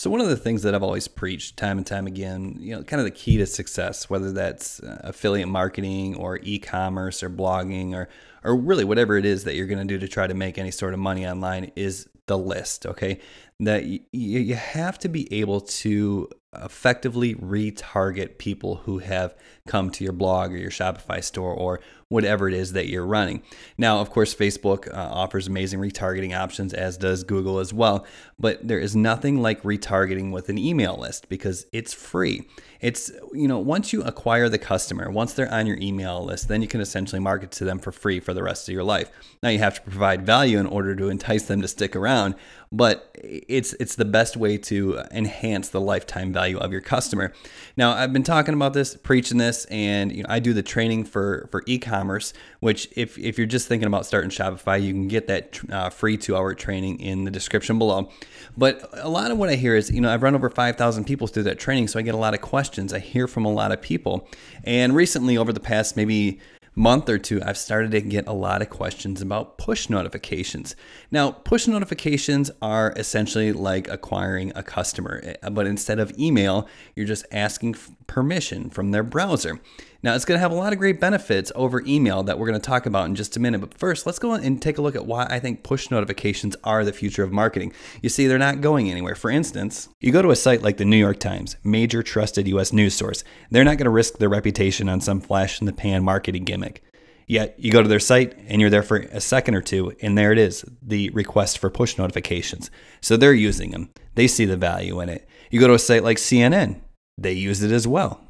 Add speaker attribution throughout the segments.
Speaker 1: So one of the things that I've always preached time and time again, kind of the key to success, whether that's affiliate marketing or e-commerce or blogging or really whatever it is that you're going to do to try to make any sort of money online, is the list, okay? That you have to be able to effectively retarget people who have come to your blog or your Shopify store or whatever it is that you're running. Now, of course, Facebook offers amazing retargeting options, as does Google as well, but there is nothing like retargeting with an email list because it's free. It's, once you acquire the customer, once they're on your email list, then you can essentially market to them for free for the rest of your life. Now, you have to provide value in order to entice them to stick around, but it's the best way to enhance the lifetime value of your customer. Now, I've been talking about this, preaching this, and I do the training for e-commerce, which if you're just thinking about starting Shopify, you can get that free 2-hour training in the description below. But a lot of what I hear is, I've run over 5,000 people through that training, so I get a lot of questions. I hear from a lot of people. And recently, over the past maybe month or two, I've started to get a lot of questions about push notifications. Now, push notifications are essentially like acquiring a customer, but instead of email, you're just asking permission from their browser. Now, it's going to have a lot of great benefits over email that we're going to talk about in just a minute. But first, let's go and take a look at why I think push notifications are the future of marketing. You see, they're not going anywhere. For instance, you go to a site like the New York Times, major trusted US news source. They're not going to risk their reputation on some flash in the pan marketing gimmick. Yet you go to their site and you're there for a second or two, and there it is, the request for push notifications. So they're using them. They see the value in it. You go to a site like CNN, they use it as well.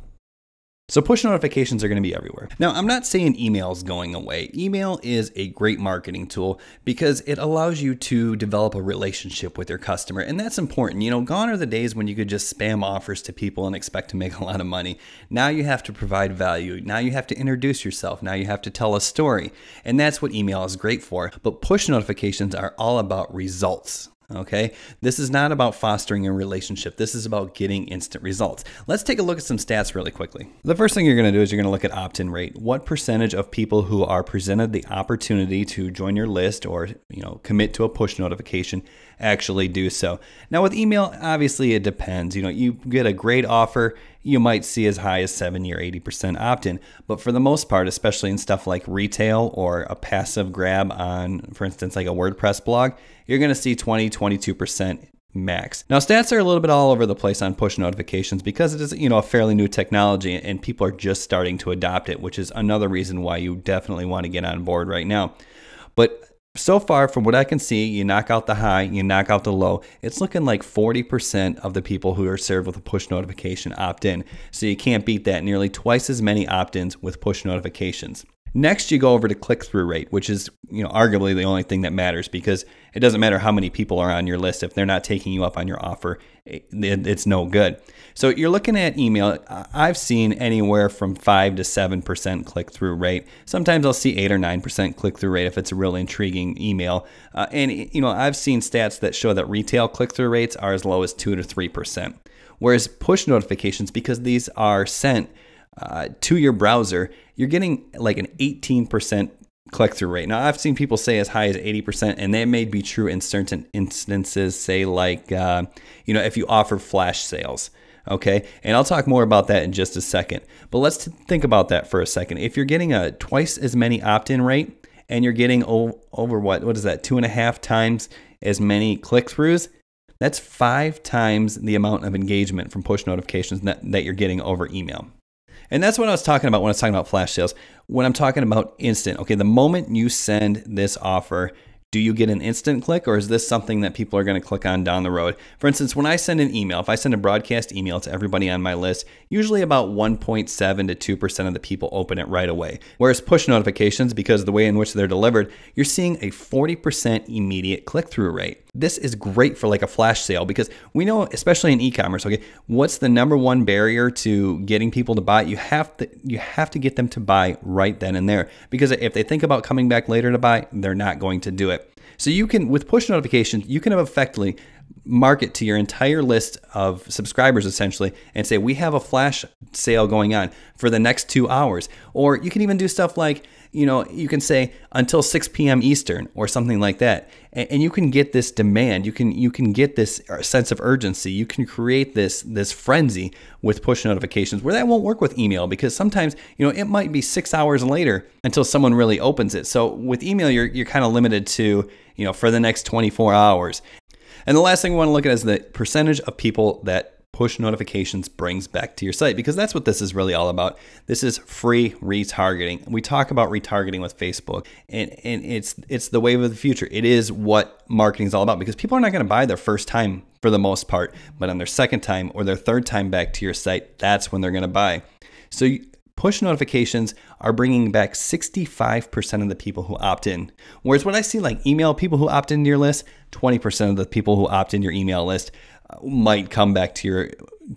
Speaker 1: So push notifications are going to be everywhere. Now, I'm not saying email is going away. Email is a great marketing tool because it allows you to develop a relationship with your customer. And that's important. Gone are the days when you could just spam offers to people and expect to make a lot of money. Now you have to provide value. Now you have to introduce yourself. Now you have to tell a story. And that's what email is great for. But push notifications are all about results. Okay, this is not about fostering a relationship. This is about getting instant results. Let's take a look at some stats really quickly. The first thing you're going to do is you're going to look at opt-in rate. What percentage of people who are presented the opportunity to join your list or commit to a push notification actually do so? Now, with email, obviously it depends. You get a great offer, you might see as high as 70 or 80% opt-in. But for the most part, especially in stuff like retail or a passive grab on, for instance, like a WordPress blog, you're going to see 20, 22% max. Now, stats are a little bit all over the place on push notifications because it is, a fairly new technology and people are just starting to adopt it, which is another reason why you definitely want to get on board right now. But so far, from what I can see, you knock out the high, you knock out the low. It's looking like 40% of the people who are served with a push notification opt in. So you can't beat that. Nearly twice as many opt-ins with push notifications. Next, you go over to click-through rate, which is, arguably the only thing that matters because it doesn't matter how many people are on your list. If they're not taking you up on your offer, it's no good. So you're looking at email. I've seen anywhere from 5 to 7% click-through rate. Sometimes I'll see 8 or 9% click-through rate if it's a real intriguing email. I've seen stats that show that retail click-through rates are as low as 2 to 3%. Whereas push notifications, because these are sent to your browser, you're getting like an 18% click-through rate. Now, I've seen people say as high as 80%, and that may be true in certain instances, say like, if you offer flash sales. Okay, and I'll talk more about that in just a second. But let's think about that for a second. If you're getting a twice as many opt-in rate and you're getting over what is that, 2.5 times as many click-throughs, that's 5 times the amount of engagement from push notifications that you're getting over email. And that's what I was talking about when I was talking about flash sales. When I'm talking about instant, okay, the moment you send this offer, do you get an instant click, or is this something that people are going to click on down the road? For instance, when I send an email, if I send a broadcast email to everybody on my list, usually about 1.7 to 2% of the people open it right away. Whereas push notifications, because of the way in which they're delivered, you're seeing a 40% immediate click-through rate. This is great for like a flash sale because we know, especially in e-commerce, okay, what's the number one barrier to getting people to buy? You have to get them to buy right then and there, because if they think about coming back later to buy, they're not going to do it. So you can, with push notifications, you can effectively market to your entire list of subscribers essentially and say, we have a flash sale going on for the next 2 hours. Or you can even do stuff like, you can say until 6 p.m. Eastern or something like that. And you can get this demand. You can get this sense of urgency. You can create this frenzy with push notifications where that won't work with email, because sometimes, it might be 6 hours later until someone really opens it. So with email, you're kind of limited to, for the next 24 hours. And the last thing we want to look at is the percentage of people that push notifications brings back to your site, because that's what this is really all about. This is free retargeting. We talk about retargeting with Facebook, and it's the wave of the future. It is what marketing is all about, because people are not going to buy their first time for the most part, but on their second time or their third time back to your site, that's when they're going to buy. So push notifications are bringing back 65% of the people who opt in. Whereas what I see, like email people who opt into your list, 20% of the people who opt in your email list might come back to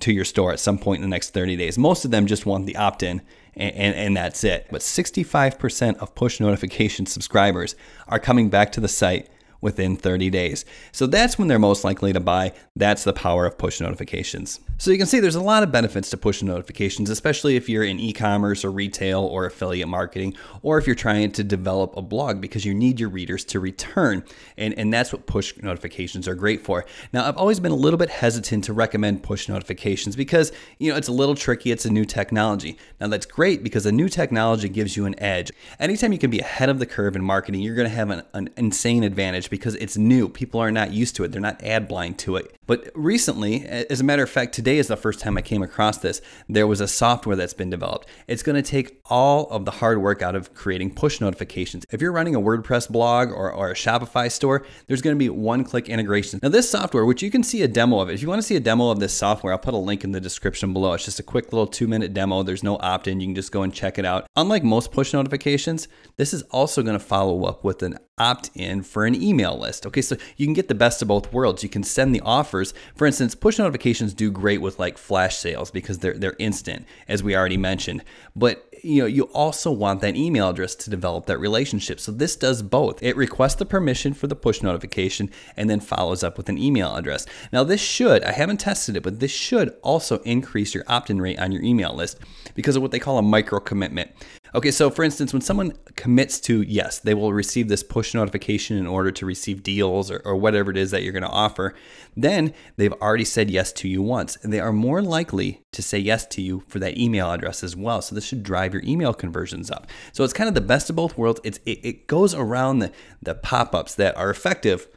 Speaker 1: your store at some point in the next 30 days. Most of them just want the opt-in, and that's it. But 65% of push notification subscribers are coming back to the site within 30 days. So that's when they're most likely to buy. That's the power of push notifications. So you can see there's a lot of benefits to push notifications, especially if you're in e-commerce or retail or affiliate marketing, or if you're trying to develop a blog because you need your readers to return. And that's what push notifications are great for. Now, I've always been a little bit hesitant to recommend push notifications because, it's a little tricky. It's a new technology. Now, that's great because a new technology gives you an edge. Anytime you can be ahead of the curve in marketing, you're going to have an insane advantage because it's new. People are not used to it. They're not ad blind to it. But recently, as a matter of fact, today is the first time I came across this. There was a software that's been developed. It's going to take all of the hard work out of creating push notifications. If you're running a WordPress blog or a Shopify store, there's going to be one-click integration. Now, this software, which you can see a demo of it, if you want to see a demo of this software, I'll put a link in the description below. It's just a quick little 2-minute demo. There's no opt-in. You can just go and check it out. Unlike most push notifications, this is also going to follow up with an opt-in for an email list. Okay, so you can get the best of both worlds. You can send the offers. For instance, push notifications do great with like flash sales because they're instant, as we already mentioned. But you also want that email address to develop that relationship. So this does both. It requests the permission for the push notification and then follows up with an email address. Now this should, I haven't tested it, but this should also increase your opt-in rate on your email list because of what they call a micro commitment. Okay, so for instance, when someone commits to yes, they will receive this push notification in order to receive deals or whatever it is that you're going to offer, then they've already said yes to you once, and they are more likely to say yes to you for that email address as well. So this should drive your email conversions up. So it's kind of the best of both worlds. It goes around the pop-ups that are effective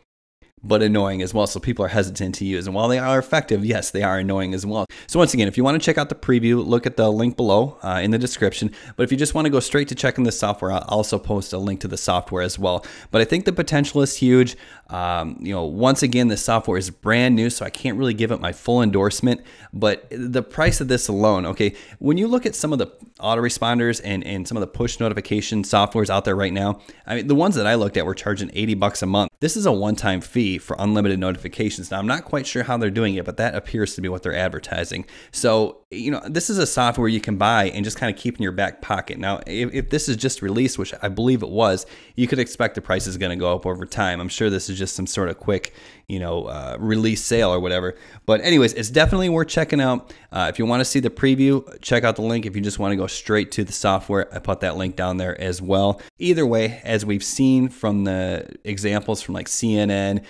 Speaker 1: but annoying as well. So people are hesitant to use. And while they are effective, yes, they are annoying as well. So once again, if you want to check out the preview, look at the link below in the description. But if you just want to go straight to checking the software, I'll also post a link to the software as well. But I think the potential is huge. Once again, the software is brand new, so I can't really give it my full endorsement. But the price of this alone, okay, when you look at some of the autoresponders and some of the push notification softwares out there right now, I mean, the ones that I looked at were charging $80 a month. This is a one-time fee for unlimited notifications. Now, I'm not quite sure how they're doing it, but that appears to be what they're advertising. So, this is a software you can buy and just kind of keep in your back pocket. Now, if this is just released, which I believe it was, you could expect the price is going to go up over time. I'm sure this is just some sort of quick, release sale or whatever. But anyways, it's definitely worth checking out. If you want to see the preview, check out the link. If you just want to go straight to the software, I put that link down there as well. Either way, as we've seen from the examples from like CNN,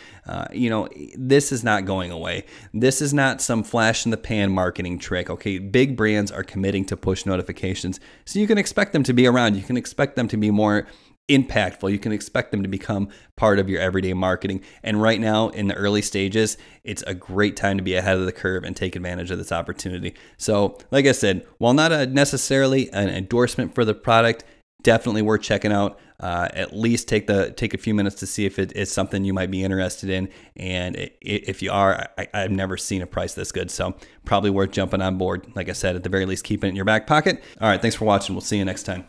Speaker 1: this is not going away. This is not some flash in the pan marketing trick. Okay, big brands are committing to push notifications, so you can expect them to be around. You can expect them to be more impactful. You can expect them to become part of your everyday marketing. And right now, in the early stages, it's a great time to be ahead of the curve and take advantage of this opportunity. So, like I said, while not necessarily an endorsement for the product, definitely worth checking out. At least take a few minutes to see if it is something you might be interested in. And if you are, I've never seen a price this good. So probably worth jumping on board. Like I said, at the very least, keep it in your back pocket. All right, thanks for watching. We'll see you next time.